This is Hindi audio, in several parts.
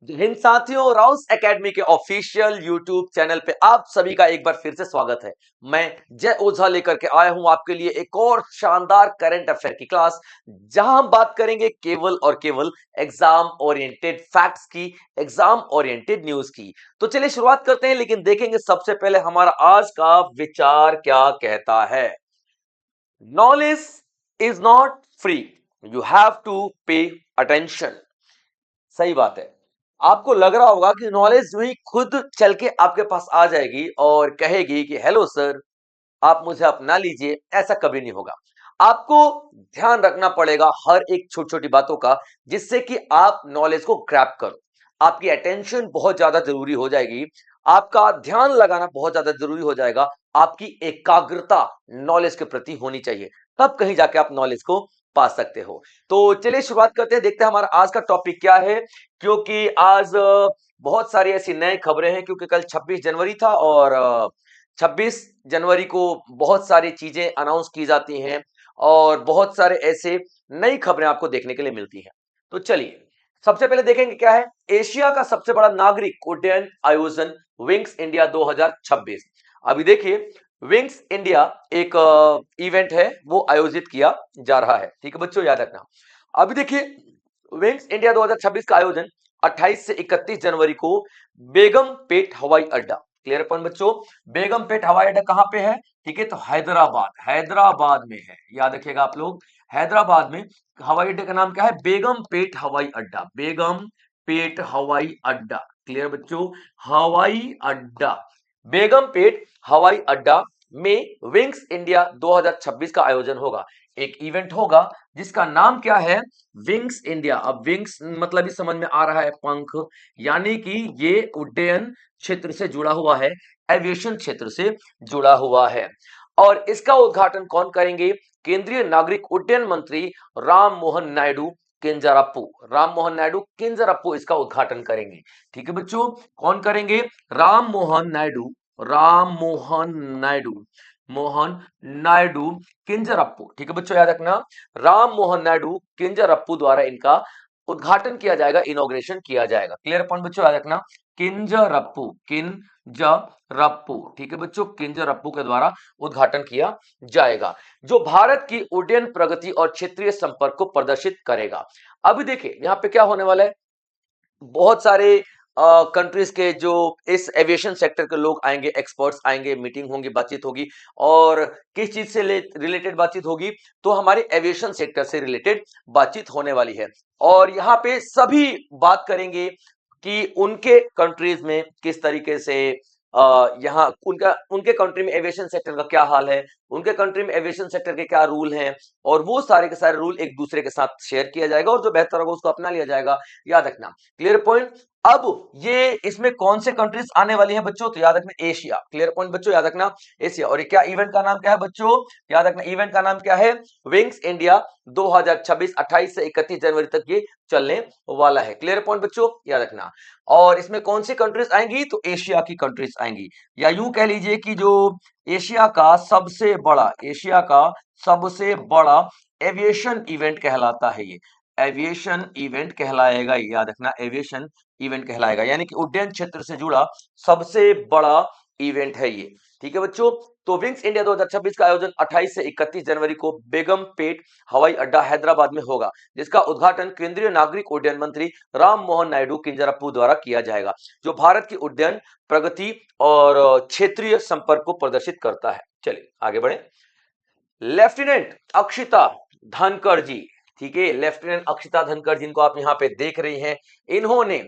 जय हिंद साथियों, राउस एकेडमी के ऑफिशियल यूट्यूब चैनल पे आप सभी का एक बार फिर से स्वागत है। मैं जय ओझा लेकर के आया हूं आपके लिए एक और शानदार करंट अफेयर की क्लास, जहां हम बात करेंगे केवल और केवल एग्जाम ओरिएंटेड फैक्ट्स की, एग्जाम ओरिएंटेड न्यूज की। तो चलिए शुरुआत करते हैं, लेकिन देखेंगे सबसे पहले हमारा आज का विचार क्या कहता है। Knowledge is not free, you have to pay attention. सही बात है। आपको लग रहा होगा कि नॉलेज जो ही खुद चल के आपके पास आ जाएगी और कहेगी कि हेलो सर, आप मुझे अपना लीजिए। ऐसा कभी नहीं होगा। आपको ध्यान रखना पड़ेगा हर एक छोटी छोटी बातों का, जिससे कि आप नॉलेज को ग्रैब करो। आपकी अटेंशन बहुत ज्यादा जरूरी हो जाएगी, आपका ध्यान लगाना बहुत ज्यादा जरूरी हो जाएगा, आपकी एकाग्रता नॉलेज के प्रति होनी चाहिए, तब कहीं जाके आप नॉलेज को पा सकते हो। तो चलिए शुरुआत करते हैं, देखते हैं हमारा आज का टॉपिक क्या है। क्योंकि आज बहुत सारी ऐसी नई खबरें हैं, क्योंकि कल 26 जनवरी था और 26 जनवरी को बहुत सारी चीजें अनाउंस की जाती हैं और बहुत सारे ऐसे नई खबरें आपको देखने के लिए मिलती हैं। तो चलिए सबसे पहले देखेंगे क्या है। एशिया का सबसे बड़ा नागरिक उड्डयन आयोजन विंग्स इंडिया 2026। अभी देखिए, विंग्स इंडिया एक इवेंट है, वो आयोजित किया जा रहा है। ठीक है बच्चों, याद रखना। अभी देखिए, विंग्स इंडिया 2026 का आयोजन 28 से 31 जनवरी को बेगम पेट हवाई अड्डा, क्लियर अपन बच्चों। बेगम पेट हवाई अड्डा कहां पे है? ठीक है, तो हैदराबाद, हैदराबाद में है, याद रखिएगा आप लोग। हैदराबाद में हवाई अड्डे का नाम क्या है? बेगम पेट हवाई अड्डा, बेगम पेट हवाई अड्डा। क्लियर बच्चों, हवाई अड्डा, बेगम पेट हवाई अड्डा में विंग्स इंडिया 2026 का आयोजन होगा। एक इवेंट होगा जिसका नाम क्या है? Wings India. अब विंग्स मतलब ही समझ में आ रहा है, पंख, यानी कि ये उड्डयन क्षेत्र से जुड़ा हुआ है, एविएशन क्षेत्र से जुड़ा हुआ है। और इसका उद्घाटन कौन करेंगे? केंद्रीय नागरिक उड्डयन मंत्री राम मोहन नायडू किंजराप्पू, राम मोहन नायडू किंजराप्पू इसका उद्घाटन करेंगे। ठीक है बच्चों, कौन करेंगे? राम मोहन नायडू, राम मोहन नायडू, मोहन नायडू किंजराप्पू। ठीक है बच्चों, याद रखना, राम मोहन नायडू किंजराप्पू द्वारा इनका उद्घाटन किया जाएगा, इनॉग्रेशन किया जाएगा। क्लियर पॉइंट बच्चों, याद रखना, किंजरप्पू, किंजरप्पू। ठीक है बच्चों, किंजरप्पू के द्वारा उद्घाटन किया जाएगा, जो भारत की उड्डयन प्रगति और क्षेत्रीय संपर्क को प्रदर्शित करेगा। अभी देखिए यहां पे क्या होने वाला है। बहुत सारे कंट्रीज के जो इस एविएशन सेक्टर के लोग आएंगे, एक्सपर्ट्स आएंगे, मीटिंग होंगी, बातचीत होगी। और किस चीज से रिलेटेड बातचीत होगी? तो हमारे एविएशन सेक्टर से रिलेटेड बातचीत होने वाली है। और यहाँ पे सभी बात करेंगे कि उनके कंट्रीज में किस तरीके से यहाँ उनका उनके कंट्री में एविएशन सेक्टर का क्या हाल है, उनके कंट्री में एविएशन सेक्टर के क्या रूल हैं, और वो सारे के सारे रूल एक दूसरे के साथ शेयर किया जाएगा और जो बेहतर होगा उसको अपना लिया जाएगा। याद रखना, क्लियर पॉइंट। अब ये इसमें कौन से कंट्रीज आने वाली हैं बच्चों? तो याद रखना, एशिया। क्लियर पॉइंट बच्चों, याद रखना, एशिया। और ये क्या इवेंट का नाम क्या है बच्चों? याद रखना, इवेंट का नाम क्या है? विंग्स इंडिया 2026, 28 से 31 जनवरी तक ये चलने वाला है। क्लियर पॉइंट बच्चों, याद रखना। और इसमें कौन सी कंट्रीज आएंगी? तो एशिया की कंट्रीज आएंगी, या यूं कह लीजिए कि जो एशिया का सबसे बड़ा, एशिया का सबसे बड़ा एविएशन इवेंट कहलाता है ये, एविएशन इवेंट कहलाएगा। याद रखना, एविएशन इवेंट कहलाएगा, यानी कि उड्डयन क्षेत्र से जुड़ा सबसे बड़ा इवेंट है ये। ठीक है बच्चों, तो विंग्स इंडिया 2026 का आयोजन 28 से 31 जनवरी को बेगम पेट हवाई अड्डा हैदराबाद में होगा, जिसका उद्घाटन केंद्रीय नागरिक उड्डयन मंत्री राम मोहन नायडू किंजराप्पू द्वारा किया जाएगा, जो भारत की उड्डयन प्रगति और क्षेत्रीय संपर्क को प्रदर्शित करता है। चलिए आगे बढ़े। लेफ्टिनेंट अक्षिता धनखड़ जी, ठीक है, लेफ्टिनेंट अक्षिता धनखड़ जिनको आप यहां पे देख रही हैं, इन्होंने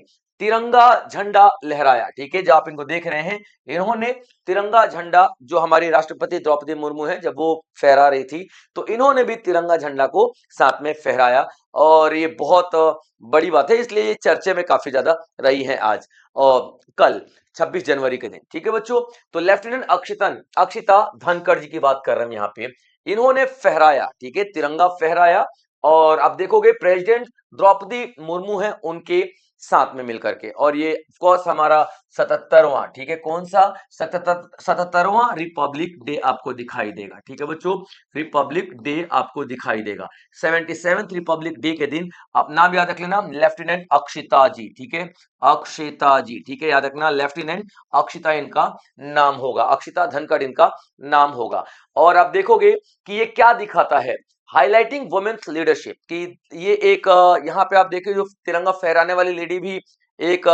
तिरंगा झंडा लहराया। ठीक है, जो आप इनको देख रहे हैं, इन्होंने तिरंगा झंडा, जो हमारी राष्ट्रपति द्रौपदी मुर्मू है जब वो फहरा रही थी, तो इन्होंने भी तिरंगा झंडा को साथ में फहराया। और ये बहुत बड़ी बात है, इसलिए ये चर्चे में काफी ज्यादा रही है आज और कल 26 जनवरी के दिन। ठीक है बच्चों, तो लेफ्टिनेंट अक्षिता धनखड़ जी की बात कर रहे हैं यहाँ पे, इन्होंने फहराया, ठीक है, तिरंगा फहराया। और अब देखोगे प्रेसिडेंट द्रौपदी मुर्मू है, उनके साथ में मिलकर के। और ये ऑफ कोर्स हमारा 77वां, ठीक है, कौन सा 77वां रिपब्लिक डे आपको दिखाई देगा। ठीक है बच्चों, रिपब्लिक डे आपको दिखाई देगा। 77th रिपब्लिक डे के दिन आप नाम याद रख लेना, लेफ्टिनेंट अक्षिता जी। ठीक है, अक्षिता जी, ठीक है, याद रखना, लेफ्टिनेंट अक्षिता इनका नाम होगा, अक्षिता धनखड़ इनका नाम होगा। और आप देखोगे कि ये क्या दिखाता है, हाईलाइटिंग वुमेन्स लीडरशिप, कि ये एक यहाँ पे आप देखिए जो तिरंगा फहराने वाली लेडी भी एक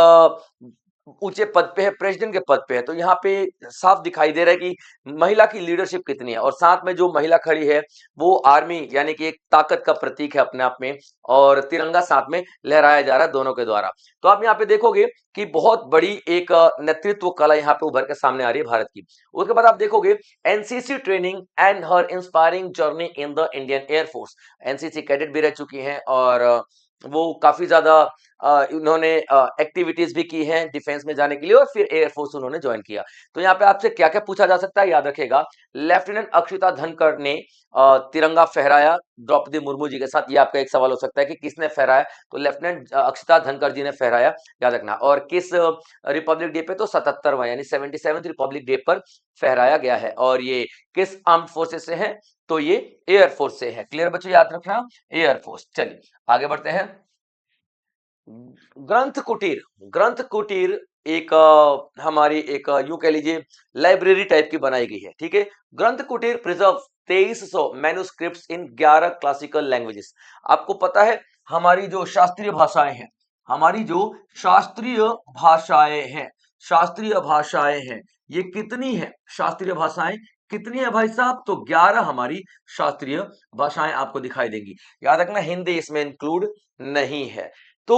ऊंचे पद पे है, प्रेसिडेंट के पद पे है। तो यहाँ पे साफ दिखाई दे रहा है कि महिला की लीडरशिप कितनी है। और साथ में जो महिला खड़ी है वो आर्मी यानी कि एक ताकत का प्रतीक है अपने आप में, और तिरंगा साथ में लहराया जा रहा है दोनों के द्वारा। तो आप यहाँ पे देखोगे कि बहुत बड़ी एक नेतृत्व कला यहाँ पे उभर के सामने आ रही है भारत की। उसके बाद आप देखोगे NCC training and her inspiring journey in the Indian air force. NCC cadet भी रह चुकी हैं, और वो काफी ज्यादा उन्होंने एक्टिविटीज भी की हैं डिफेंस में जाने के लिए, और फिर एयरफोर्स उन्होंने ज्वाइन किया। तो यहाँ पे आपसे क्या क्या पूछा जा सकता है, याद रखेगा, लेफ्टिनेंट अक्षिता धनखड़ ने तिरंगा फहराया द्रौपदी मुर्मू जी के साथ। ये आपका एक सवाल हो सकता है कि किसने फहराया, तो लेफ्टिनेंट अक्षिता धनखड़ जी ने फहराया, याद रखना। और किस रिपब्लिक डे पे, तो 77वां यानी 77th रिपब्लिक डे पर फहराया गया है। और ये किस आर्म्ड फोर्सेस से है, तो ये एयरफोर्स से है। क्लियर बच्चों, याद रखना, एयरफोर्स। चलिए आगे बढ़ते हैं। ग्रंथ कुटीर, ग्रंथ कुटीर एक हमारी एक यूं कह लीजिए लाइब्रेरी टाइप की बनाई गई है। ठीक है, ग्रंथ कुटीर प्रिजर्व 2300 मैन्युस्क्रिप्ट्स इन 11 क्लासिकल लैंग्वेजेस। आपको पता है हमारी जो शास्त्रीय भाषाएं हैं, हमारी जो शास्त्रीय भाषाएं हैं, शास्त्रीय भाषाएं हैं, ये कितनी है, शास्त्रीय भाषाएं कितनी है भाई साहब, तो 11 हमारी शास्त्रीय भाषाएं आपको दिखाई देंगी। याद रखना हिंदी इसमें इंक्लूड नहीं है। तो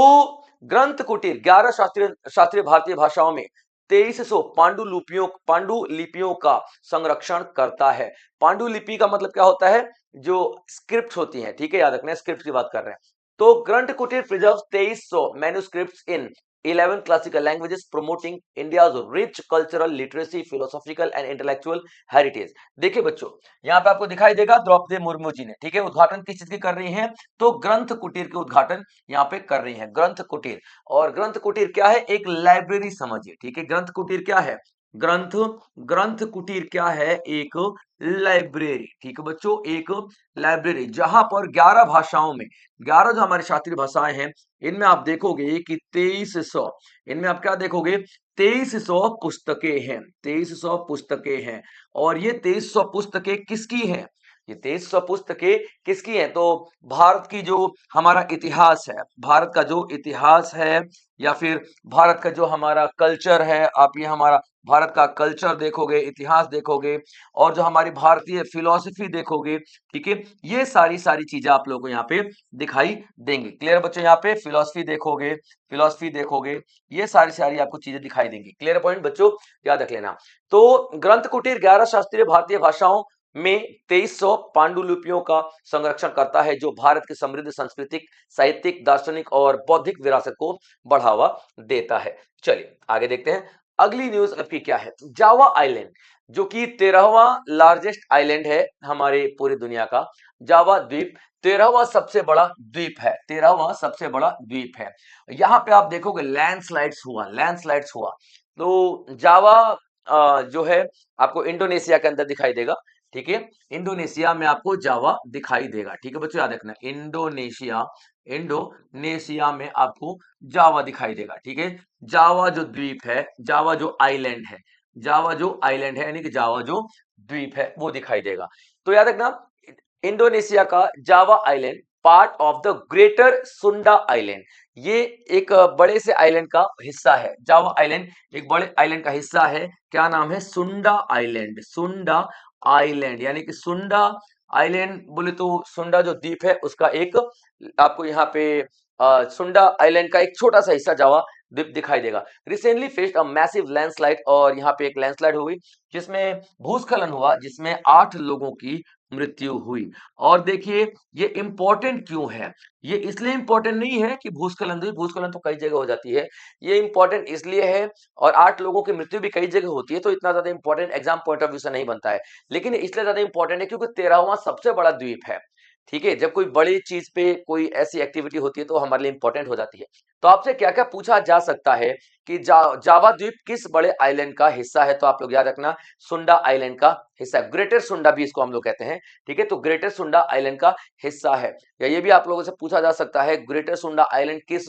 ग्रंथ कुटीर 11 शास्त्रीय शास्त्रीय भारतीय भाषाओं में 2300 पांडुलिपियों का संरक्षण करता है। पांडुलिपि का मतलब क्या होता है, जो स्क्रिप्ट होती हैं। ठीक है, याद रखना, स्क्रिप्ट की बात कर रहे हैं। तो ग्रंथ कुटीर preserve 2300 manuscripts in 11 classical languages, promoting India's rich cultural literacy, philosophical and intellectual heritage। देखिए बच्चों, यहाँ पे आपको दिखाई देगा द्रौपदी मुर्मू जी ने, ठीक है, उद्घाटन किस चीज की कर रही हैं, तो ग्रंथ कुटीर के उद्घाटन यहाँ पे कर रही हैं, ग्रंथ कुटीर। और ग्रंथ कुटीर क्या है, एक लाइब्रेरी समझिए। ठीक है, ग्रंथ कुटीर क्या है, ग्रंथ ग्रंथ कुटीर क्या है, एक लाइब्रेरी। ठीक है बच्चों, एक लाइब्रेरी जहां पर 11 भाषाओं में, 11 जो हमारी शास्त्रीय भाषाएं हैं, इनमें आप देखोगे कि 2300, इनमें आप क्या देखोगे, 2300 पुस्तकें हैं, 2300 पुस्तकें हैं। और ये 2300 पुस्तकें किसकी हैं, ये 2300 पुस्तकें किसकी हैं, तो भारत की जो हमारा इतिहास है, भारत का जो इतिहास है, या फिर भारत का जो हमारा कल्चर है, आप ये हमारा भारत का कल्चर देखोगे, इतिहास देखोगे, और जो हमारी भारतीय फिलॉसफी देखोगे। ठीक है, ये सारी सारी चीजें आप लोगों को यहाँ पे दिखाई देंगी। क्लियर बच्चों, यहाँ पे फिलॉसफी देखोगे, फिलॉसफी देखोगे, ये सारी सारी आपको चीजें दिखाई देंगी। क्लियर पॉइंट बच्चों, याद रख लेना। तो ग्रंथ कुटीर 11 शास्त्रीय भारतीय भाषाओं में 2300 पांडुलिपियों का संरक्षण करता है, जो भारत की समृद्ध सांस्कृतिक, साहित्यिक, दार्शनिक और बौद्धिक विरासत को बढ़ावा देता है। चलिए आगे देखते हैं, अगली न्यूज आपकी क्या है, जावा आइलैंड, जो कि 13वां लार्जेस्ट आइलैंड है हमारे पूरी दुनिया का। जावा द्वीप 13वां सबसे बड़ा द्वीप है, 13वां सबसे बड़ा द्वीप है। यहाँ पे आप देखोगे लैंडस्लाइड्स हुआ, लैंडस्लाइड्स हुआ। तो जावा जो है आपको इंडोनेशिया के अंदर दिखाई देगा। ठीक है, इंडोनेशिया में आपको जावा दिखाई देगा। ठीक है बच्चों, याद रखना, इंडोनेशिया, इंडोनेशिया में आपको जावा दिखाई देगा। ठीक है, जावा जो द्वीप है, जावा जो आइलैंड है, जावा जो आइलैंड है यानी कि जावा जो द्वीप है, वो दिखाई देगा। तो याद रखना, इंडोनेशिया का Java island part of the greater Sunda island, ये एक बड़े से आइलैंड का हिस्सा है। जावा आइलैंड एक बड़े आइलैंड का हिस्सा है, क्या नाम है, सुंडा आइलैंड, सुंडा आइलैंड यानी कि सुंडा आइलैंड बोले तो सुंडा जो द्वीप है उसका एक आपको यहाँ पे सुंडा आइलैंड का एक छोटा सा हिस्सा जावा द्वीप दिखाई देगा। Recently faced a massive landslide, और यहाँ पे एक लैंडस्लाइड हुई जिसमें भूस्खलन हुआ, जिसमें 8 लोगों की मृत्यु हुई। और देखिए ये इंपॉर्टेंट क्यों है, ये इसलिए इंपॉर्टेंट नहीं है कि भूस्खलन हुई, भूस्खलन तो कई जगह हो जाती है, ये इंपॉर्टेंट इसलिए है, और 8 लोगों की मृत्यु भी कई जगह होती है, तो इतना ज्यादा important exam point of view से नहीं बनता है, लेकिन इसलिए ज्यादा इंपॉर्टेंट है क्योंकि 13वां सबसे बड़ा द्वीप है। ठीक है, जब कोई बड़ी चीज पे कोई ऐसी एक्टिविटी होती है तो हमारे लिए इंपॉर्टेंट हो जाती है। तो आपसे क्या क्या पूछा जा सकता है कि जावा द्वीप किस बड़े आइलैंड का हिस्सा है, तो आप लोग याद रखना सुंडा आइलैंड का हिस्सा, ग्रेटर सुंडा भी इसको हम लोग कहते हैं। ठीक है, तो ग्रेटर सुंडा आइलैंड का हिस्सा है। या ये भी आप लोगों से पूछा जा सकता है ग्रेटर सुंडा आइलैंड किस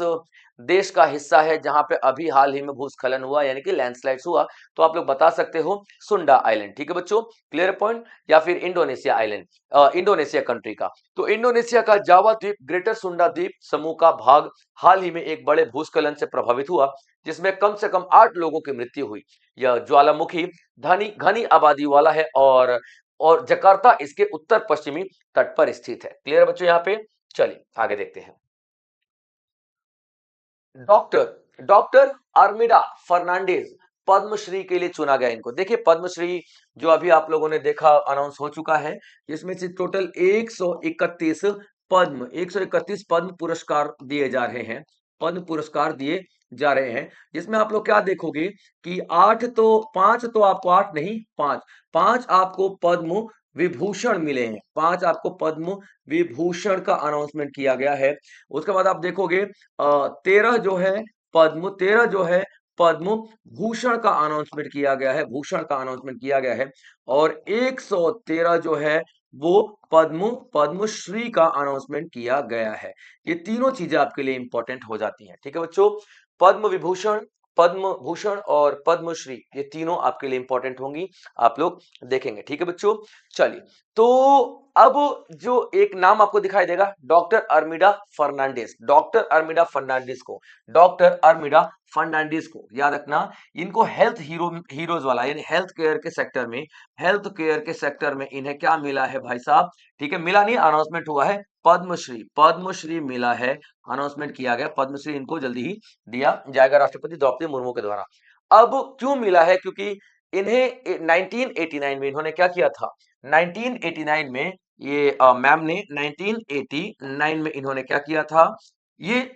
देश का हिस्सा है जहां पे अभी हाल ही में भूस्खलन हुआ यानी कि लैंडस्लाइड्स हुआ, तो आप लोग बता सकते हो सुंडा आइलैंड। ठीक है बच्चों, क्लियर पॉइंट। या फिर इंडोनेशिया आइलैंड, इंडोनेशिया कंट्री का। तो इंडोनेशिया का जावा द्वीप ग्रेटर सुंडा द्वीप समूह का भाग हाल ही में एक बड़े भूस्खलन से प्रभावित हुआ, जिसमें कम से कम 8 लोगों की मृत्यु हुई। यह ज्वालामुखी धनी घनी आबादी वाला है और जकार्ता इसके उत्तर पश्चिमी तट पर स्थित है। क्लियर बच्चों यहाँ पे। चलिए आगे देखते हैं। डॉक्टर डॉक्टर आर्मिडा फर्नांडिस पद्मश्री के लिए चुना गया इनको। देखिए पद्मश्री जो अभी आप लोगों ने देखा अनाउंस हो चुका है, इसमें से टोटल 131 131 पद्म पुरस्कार दिए जा रहे हैं। पद्म पुरस्कार दिए जा रहे हैं, जिसमें आप लोग क्या देखोगे कि 5 तो आपको 8 नहीं 5 5 आपको पद्म विभूषण मिले हैं। 5 आपको पद्म विभूषण का अनाउंसमेंट किया गया है। उसके बाद आप देखोगे 13 जो है पद्म 13 जो है पद्म भूषण का अनाउंसमेंट किया गया है, भूषण का अनाउंसमेंट किया गया है। और 113 जो है वो पद्मश्री का अनाउंसमेंट किया गया है। ये तीनों चीजें आपके लिए इंपॉर्टेंट हो जाती हैं। ठीक है बच्चों, पद्म विभूषण, पद्म भूषण और पद्मश्री ये तीनों आपके लिए इंपॉर्टेंट होंगी, आप लोग देखेंगे। ठीक है बच्चों, चलिए। तो अब जो एक नाम आपको दिखाई देगा डॉक्टर अर्मिडा फर्नांडिस, डॉक्टर अर्मिडा फर्नांडिस को, डॉक्टर अर्मिडा फर्नांडिस को याद रखना। इनको हेल्थ हीरोज वाला यानी हेल्थ केयर के सेक्टर में, हेल्थ केयर के सेक्टर में इन्हें क्या मिला है भाई साहब? ठीक है, मिला नहीं, अनाउंसमेंट हुआ है पद्मश्री, पद्मश्री मिला है, अनाउंसमेंट किया गया पद्मश्री इनको जल्दी ही दिया जाएगा राष्ट्रपति द्रौपदी मुर्मू के द्वारा। अब क्यों मिला है? क्योंकि इन्हें 1989 में इन्होंने क्या किया था, 1989 में ये मैम ने 1989 में इन्होंने क्या किया था, ये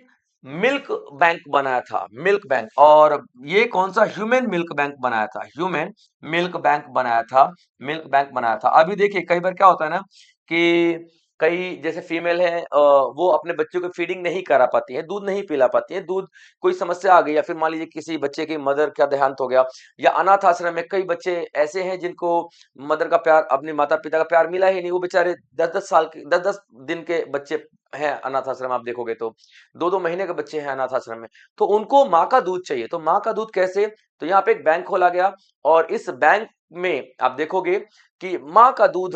मिल्क बैंक बनाया था, मिल्क बैंक। और ये कौन सा? ह्यूमन मिल्क बैंक बनाया था, ह्यूमन मिल्क बैंक बनाया था, मिल्क बैंक बनाया था। अभी देखिए कई बार क्या होता है ना कि कई जैसे फीमेल है वो अपने बच्चों को फीडिंग नहीं करा पाती है, दूध नहीं पिला पाती है, दूध कोई समस्या आ गई, या फिर मान लीजिए किसी बच्चे की मदर का देहांत हो गया, या अनाथ आश्रम में कई बच्चे ऐसे हैं जिनको मदर का प्यार, अपने माता पिता का प्यार मिला ही नहीं, वो बेचारे 10-10 साल के 10-10 दिन के बच्चे हैं अनाथ आश्रम, आप देखोगे तो 2-2 महीने के बच्चे हैं अनाथ आश्रम में, तो उनको माँ का दूध चाहिए। तो माँ का दूध कैसे? तो यहाँ पे एक बैंक खोला गया, और इस बैंक में आप देखोगे कि माँ का दूध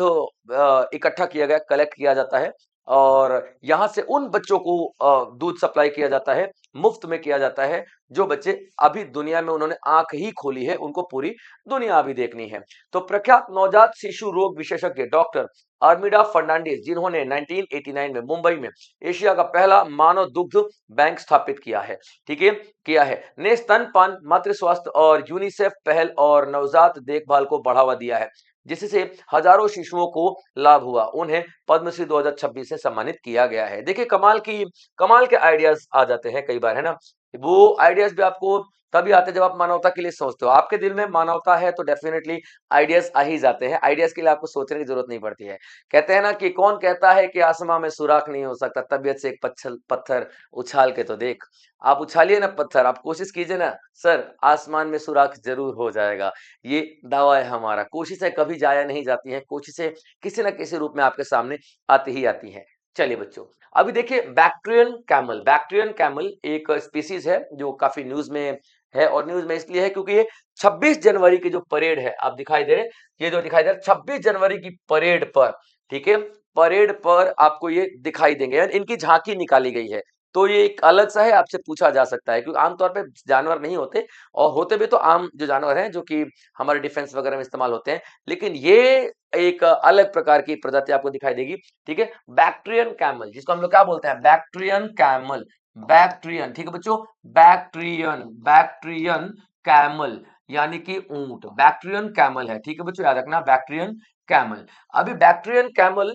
इकट्ठा किया गया, कलेक्ट किया जाता है, और यहां से उन बच्चों को दूध सप्लाई किया जाता है, मुफ्त में किया जाता है, जो बच्चे अभी दुनिया में उन्होंने आंख ही खोली है, उनको पूरी दुनिया अभी देखनी है। तो प्रख्यात नवजात शिशु रोग विशेषज्ञ डॉक्टर आर्मिडा फर्नांडिस, जिन्होंने 1989 में मुंबई में एशिया का पहला मानव दुग्ध बैंक स्थापित किया है, ठीक है, किया है, ने स्तनपान, मातृ स्वास्थ्य और यूनिसेफ पहल और नवजात देखभाल को बढ़ावा दिया है, जिससे हजारों शिशुओं को लाभ हुआ। उन्हें पद्मश्री 2026 से सम्मानित किया गया है। देखिए कमाल के आइडियाज आ जाते हैं कई बार, है ना। वो आइडियाज भी आपको तभी आते हैं जब आप मानवता के लिए सोचते हो। आपके दिल में मानवता है तो डेफिनेटली आइडियाज आ ही जाते हैं, आइडियाज के लिए आपको सोचने की जरूरत नहीं पड़ती है। कहते हैं ना कि कौन कहता है कि आसमां में सुराख नहीं हो सकता, तबीयत से एक पत्थर उछाल के तो देख। आप उछालिए ना पत्थर, आप कोशिश कीजिए ना सर, आसमान में सुराख जरूर हो जाएगा। ये दावा है हमारा। कोशिशें कभी जाया नहीं जाती हैं, कोशिशें किसी ना किसी रूप में आपके सामने आती ही आती हैं। चलिए बच्चों, अभी देखिए बैक्ट्रियन कैमल, बैक्ट्रियन कैमल एक स्पीसीज है जो काफी न्यूज में है, और न्यूज में इसलिए है क्योंकि ये 26 जनवरी की जो परेड है, आप दिखाई दे रहे, ये जो दिखाई दे रहा 26 जनवरी की परेड पर, ठीक है, परेड पर आपको ये दिखाई देंगे, यानी इनकी झांकी निकाली गई है। तो ये एक अलग सा है, आपसे पूछा जा सकता है, क्योंकि आमतौर पे जानवर नहीं होते, और होते भी तो आम जो जानवर हैं जो कि हमारे डिफेंस वगैरह में इस्तेमाल होते हैं, लेकिन ये एक अलग प्रकार की प्रजाति आपको दिखाई देगी। ठीक है, बैक्ट्रियन कैमल, जिसको हम लोग क्या बोलते हैं, बैक्ट्रियन कैमल, बैक्ट्रियन, ठीक है बच्चों, बैक्ट्रियन, बैक्ट्रियन कैमल यानी कि ऊंट, बैक्ट्रियन कैमल है, ठीक है बच्चों, याद रखना बैक्ट्रियन कैमल। अभी बैक्ट्रियन कैमल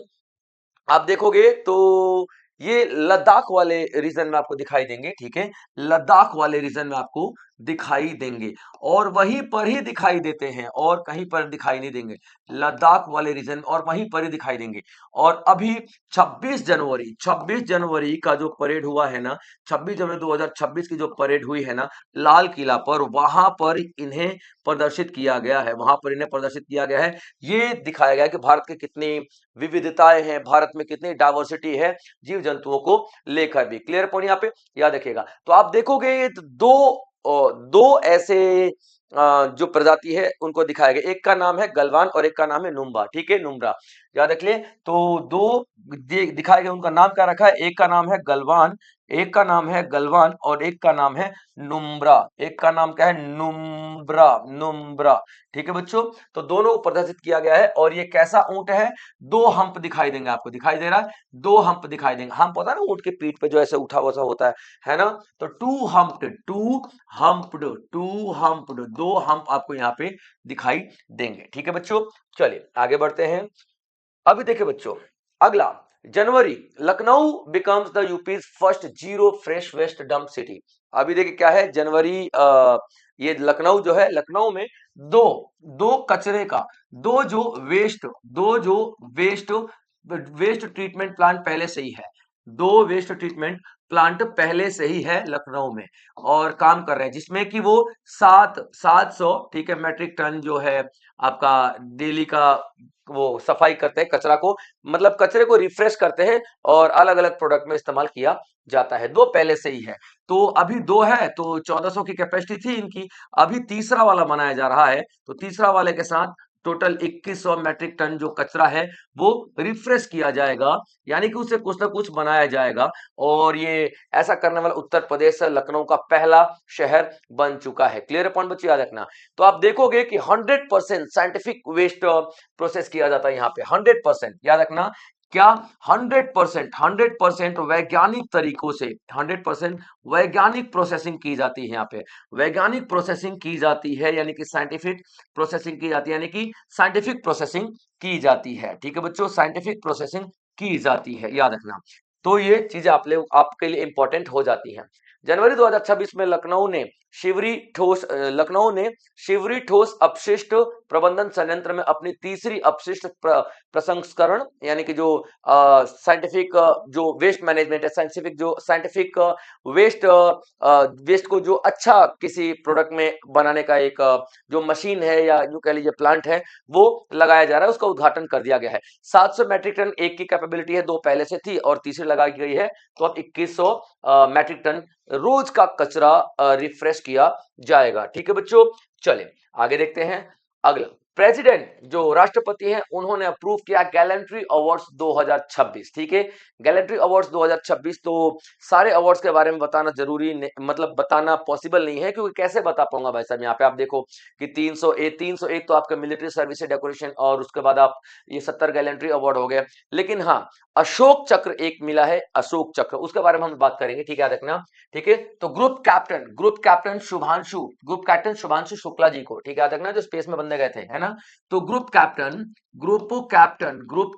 आप देखोगे तो ये लद्दाख वाले रीजन में आपको दिखाई देंगे, ठीक है, लद्दाख वाले रीजन में आपको दिखाई देंगे और वहीं पर ही दिखाई देते हैं और कहीं पर दिखाई नहीं देंगे, लद्दाख वाले रीजन और वहीं पर ही दिखाई देंगे। और अभी 26 जनवरी का जो परेड हुआ है ना, 26 जनवरी 2026 की जो परेड हुई है ना लाल किला पर, वहां पर इन्हें प्रदर्शित किया गया है, वहां पर इन्हें प्रदर्शित किया गया है। ये दिखाया गया है कि भारत की कितनी विविधताएं हैं, भारत में कितनी डाइवर्सिटी है जीव जंतुओं को लेकर भी। क्लियर पॉइंट यहाँ पे याद रखिएगा। तो आप देखोगे ये दो ऐसे जो प्रजाति है उनको दिखाया गया, एक का नाम है गलवान और एक का नाम है नुम्बा, ठीक है, नुम्ब्रा, याद रख लिए। तो दो दिखाए गए, उनका नाम क्या रखा है, एक का नाम है गलवान, एक का नाम है गलवान और एक का नाम है नुम्ब्रा, एक का नाम क्या है, नुम्ब्रा, नुम्ब्रा, ठीक है बच्चों। तो दोनों को प्रदर्शित किया गया है और ये कैसा ऊंट है, दो हंप दिखाई देंगे, आपको दिखाई दे रहा है, दो हंप दिखाई देंगे। हंप होता है ना ऊंट के पीठ पे जो ऐसे उठा हुआ सा होता है ना। तो टू हम्प्ड, दो हम्प आपको यहाँ पे दिखाई देंगे, ठीक है बच्चों। चलिए आगे बढ़ते हैं। अभी देखिए बच्चों, अगला जनवरी, Lucknow becomes the UP's first zero fresh waste dump city. अभी देखिए क्या है, जनवरी ये लखनऊ जो है, लखनऊ में दो दो कचरे का दो जो वेस्ट वेस्ट ट्रीटमेंट प्लांट पहले से ही है, दो वेस्ट ट्रीटमेंट प्लांट पहले से ही है लखनऊ में और काम कर रहे हैं, जिसमें कि वो 700, ठीक है, मेट्रिक टन जो है आपका डेली का वो सफाई करते हैं कचरा को, मतलब कचरे को रिफ्रेश करते हैं और अलग अलग प्रोडक्ट में इस्तेमाल किया जाता है। दो पहले से ही है, तो अभी दो है, तो 1400 की कैपेसिटी थी इनकी, अभी तीसरा वाला बनाया जा रहा है, तो तीसरा वाले के साथ टोटल 2100 मैट्रिक टन जो कचरा है वो रिफ्रेश किया जाएगा, यानी कि उसे कुछ ना कुछ बनाया जाएगा। और ये ऐसा करने वाला उत्तर प्रदेश लखनऊ का पहला शहर बन चुका है। क्लियर पॉइंट बच्चों याद रखना। तो आप देखोगे कि 100% साइंटिफिक वेस्ट प्रोसेस किया जाता है यहाँ पे, 100% याद रखना क्या, 100% वैज्ञानिक तरीकों से, 100% वैज्ञानिक प्रोसेसिंग की जाती है यहाँ पे, वैज्ञानिक प्रोसेसिंग की जाती है, यानी कि साइंटिफिक प्रोसेसिंग की जाती है, यानी कि साइंटिफिक प्रोसेसिंग की जाती है, ठीक है बच्चों, साइंटिफिक प्रोसेसिंग की जाती है, याद रखना। तो ये चीजें आपके लिए इंपॉर्टेंट हो जाती हैं। जनवरी 2026 में लखनऊ ने शिवरी ठोस अपशिष्ट प्रबंधन संयंत्र में अपनी तीसरी अपशिष्ट प्रसंस्करण, यानी कि जो साइंटिफिक जो वेस्ट मैनेजमेंट है, साइंटिफिक वेस्ट वेस्ट को जो अच्छा किसी प्रोडक्ट में बनाने का एक जो मशीन है या यूं कह लीजिए प्लांट है, वो लगाया जा रहा है, उसका उद्घाटन कर दिया गया है। 700 मैट्रिक टन एक की कैपेबिलिटी है, दो पहले से थी और तीसरी लगाई गई है, तो अब 2100 मैट्रिक टन रोज का कचरा रिफ्रेश किया जाएगा, ठीक है बच्चों। चलिए आगे देखते हैं। अगला, प्रेसिडेंट जो राष्ट्रपति हैं उन्होंने अप्रूव किया गैलेंट्री अवार्ड्स 2026, ठीक है, गैलेंट्री अवार्ड्स 2026। तो सारे अवार्ड्स के बारे में बताना जरूरी मतलब बताना पॉसिबल नहीं है, क्योंकि कैसे बता पाऊंगा भाई साहब। यहाँ पे आप देखो कि 301 तो आपका मिलिट्री सर्विस डेकोरेशन और उसके बाद आप ये 70 गैलेंट्री अवार्ड हो गए। लेकिन हाँ, अशोक चक्र एक मिला है, अशोक चक्र, उसके बारे में हम बात करेंगे, ठीक है, याद रखना, ठीक है। तो ग्रुप कैप्टन शुभांशु शुक्ला जी को, ठीक है, याद रखना, जो स्पेस में बंदे गए थे, है ना। तो ग्रुप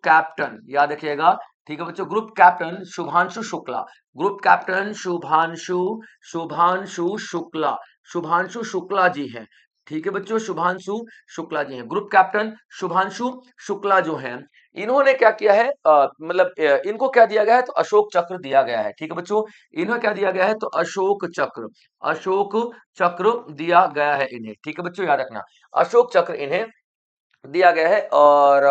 कैप्टन याद रखिएगा, ठीक है बच्चों, group captain Shubhanshu Shukla, group captain Shubhanshu Shukla ji हैं, ठीक है बच्चों, शुभांशु शुक्ला जी हैं, ग्रुप कैप्टन शुभांशु शुक्ला जो हैं, इन्होंने क्या किया है, मतलब इनको क्या दिया गया है, तो अशोक चक्र दिया गया है, ठीक है बच्चों, इन्हें क्या दिया गया है, तो अशोक चक्र दिया गया है इन्हें, ठीक है बच्चों, याद रखना, अशोक चक्र इन्हें दिया गया है। और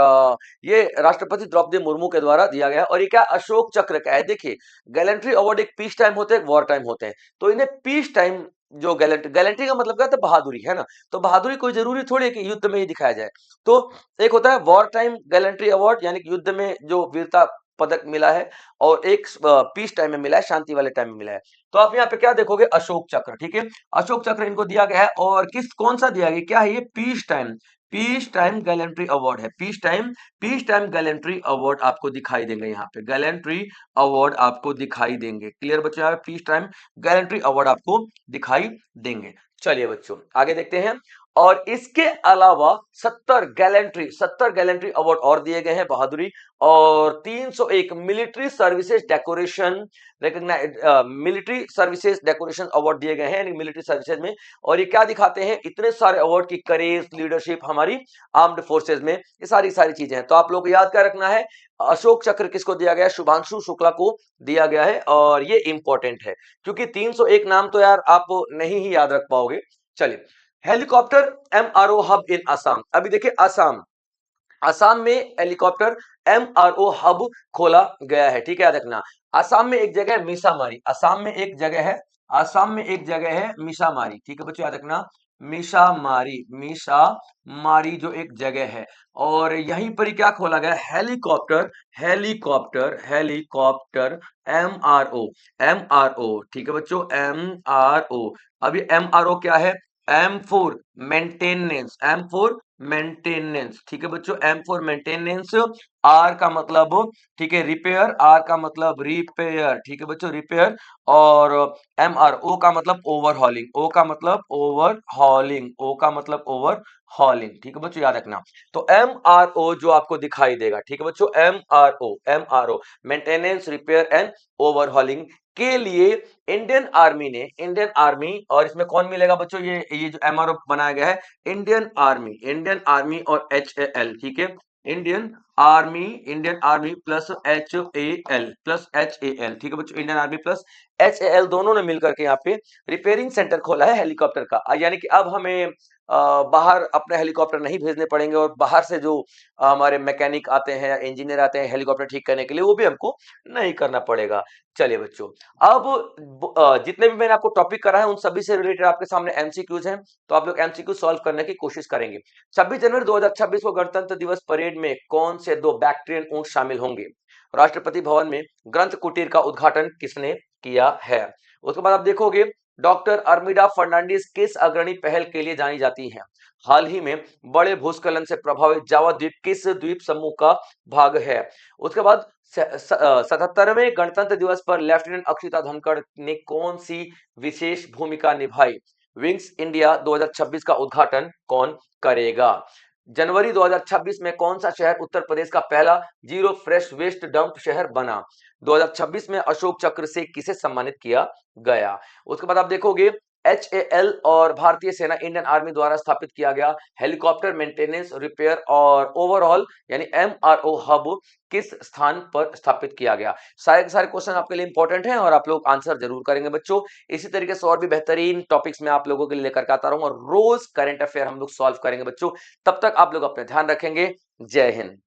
ये राष्ट्रपति द्रौपदी मुर्मू के द्वारा दिया गया है। और ये क्या, अशोक चक्र क्या है, देखिए गैलेंट्री अवार्ड एक पीस टाइम होते हैं, एक वॉर टाइम होते हैं, तो इन्हें पीस टाइम जो गैलेंट्री का मतलब क्या होता है, बहादुरी, है ना। तो बहादुरी कोई जरूरी थोड़ी है कि युद्ध में ही दिखाया जाए, तो एक होता है वॉर टाइम गैलेंट्री अवार्ड, यानी कि युद्ध में जो वीरता पदक मिला है, और एक पीस टाइम में मिला है, शांति वाले टाइम में मिला है। तो आप यहाँ पे क्या देखोगे, अशोक चक्र, ठीक है, अशोक चक्र इनको दिया गया है। और कौन सा दिया गया, क्या है ये, पीस टाइम गैलेंट्री अवार्ड है, पीस टाइम गैलेंट्री अवार्ड आपको दिखाई देंगे, यहाँ पे गैलेंट्री अवार्ड आपको दिखाई देंगे। क्लियर बच्चों, यहाँ पे पीस टाइम गैलेंट्री अवार्ड आपको दिखाई देंगे। चलिए बच्चों आगे देखते हैं। और इसके अलावा 70 गैलेंट्री अवार्ड और दिए गए हैं, बहादुरी, और 301 military services decoration recognise military services decoration award दिए गए हैं मिलिट्री सर्विसेज में। और ये क्या दिखाते हैं, इतने सारे अवार्ड की करेज लीडरशिप हमारी आर्म्ड फोर्सेज में, ये सारी सारी चीजें हैं। तो आप लोग को याद क्या रखना है, अशोक चक्र किसको दिया गया है, शुभांशु शुक्ला को दिया गया है, और ये इंपॉर्टेंट है क्योंकि 301 नाम तो यार आप नहीं ही याद रख पाओगे। चलिए, हेलीकॉप्टर एमआरओ हब इन असम। अभी देखिए असम, असम में हेलीकॉप्टर एमआरओ हब खोला गया है, ठीक है, याद रखना। असम में एक जगह है मीसामारी, असम में एक जगह है, असम में एक जगह है मीसामारी, ठीक है बच्चों, याद रखना। मीसामारी, मीसामारी जो एक जगह है, और यहीं पर ही क्या खोला गया, helicopter, helicopter, helicopter MRO, MRO, ठीक है बच्चों, एमआरओ। अभी एमआरओ क्या है, M for maintenance, M for maintenance, ठीक है बच्चों, एम फॉर मेंटेनेंस, आर का मतलब, ठीक है, रिपेयर, आर का मतलब रिपेयर, ठीक है बच्चों, रिपेयर, और एम आर ओ का मतलब ओवरहॉलिंग, ओ का मतलब ओवरहॉलिंग, ओ का मतलब ओवरहॉलिंग, ठीक है बच्चों, याद रखना। तो एम आर ओ जो आपको दिखाई देगा, ठीक है बच्चों, M R O, M R O, maintenance repair and overhauling के लिए इंडियन आर्मी ने, इंडियन आर्मी, और इसमें कौन मिलेगा बच्चों, ये जो एमआरओ बनाया गया है, इंडियन आर्मी, इंडियन आर्मी और एच ए एल, ठीक है, Indian army, Indian army plus H A L, plus H A L, ठीक है बच्चों, Indian army plus H A L दोनों ने मिलकर के यहाँ पे रिपेयरिंग सेंटर खोला है हेलीकॉप्टर का। यानी कि अब हमें बाहर अपने हेलीकॉप्टर नहीं भेजने पड़ेंगे, और बाहर से जो हमारे मैकेनिक आते हैं या इंजीनियर आते हैं हेलीकॉप्टर ठीक करने के लिए, वो भी हमको नहीं करना पड़ेगा। चलिए बच्चों, अब जितने भी मैंने आपको टॉपिक करा है उन सभी से रिलेटेड आपके सामने एमसीक्यूज हैं, तो आप लोग एमसीक्यू सॉल्व करने की कोशिश करेंगे। 26 जनवरी 2026 को गणतंत्र दिवस परेड में कौन से 2 बैक्ट्रियन ऊंट शामिल होंगे? राष्ट्रपति भवन में ग्रंथ कुटीर का उद्घाटन किसने किया है? उसके बाद आप देखोगे, डॉक्टर अर्मिडा फर्नांडिस किस अग्रणी पहल के लिए जानी जाती हैं? हाल ही में बड़े भूस्खलन से प्रभावित जावा द्वीप किस द्वीप समूह का भाग है? उसके बाद 77वें गणतंत्र दिवस पर लेफ्टिनेंट अक्षिता धनखड़ ने कौन सी विशेष भूमिका निभाई? विंग्स इंडिया 2026 का उद्घाटन कौन करेगा? जनवरी 2026 में कौन सा शहर उत्तर प्रदेश का पहला जीरो फ्रेश वेस्ट डंप शहर बना? 2026 में अशोक चक्र से किसे सम्मानित किया गया? उसके बाद आप देखोगे, HAL और भारतीय सेना इंडियन आर्मी द्वारा स्थापित किया गया हेलीकॉप्टर मेंटेनेंस रिपेयर और ओवरऑल यानी MRO हब किस स्थान पर स्थापित किया गया? सारे के सारे क्वेश्चन आपके लिए इंपॉर्टेंट हैं और आप लोग आंसर जरूर करेंगे बच्चों। इसी तरीके से और भी बेहतरीन टॉपिक्स में आप लोगों के लिए लेकर आता रहूंगा और रोज करंट अफेयर हम लोग सॉल्व करेंगे बच्चों। तब तक आप लोग अपना ध्यान रखेंगे। जय हिंद।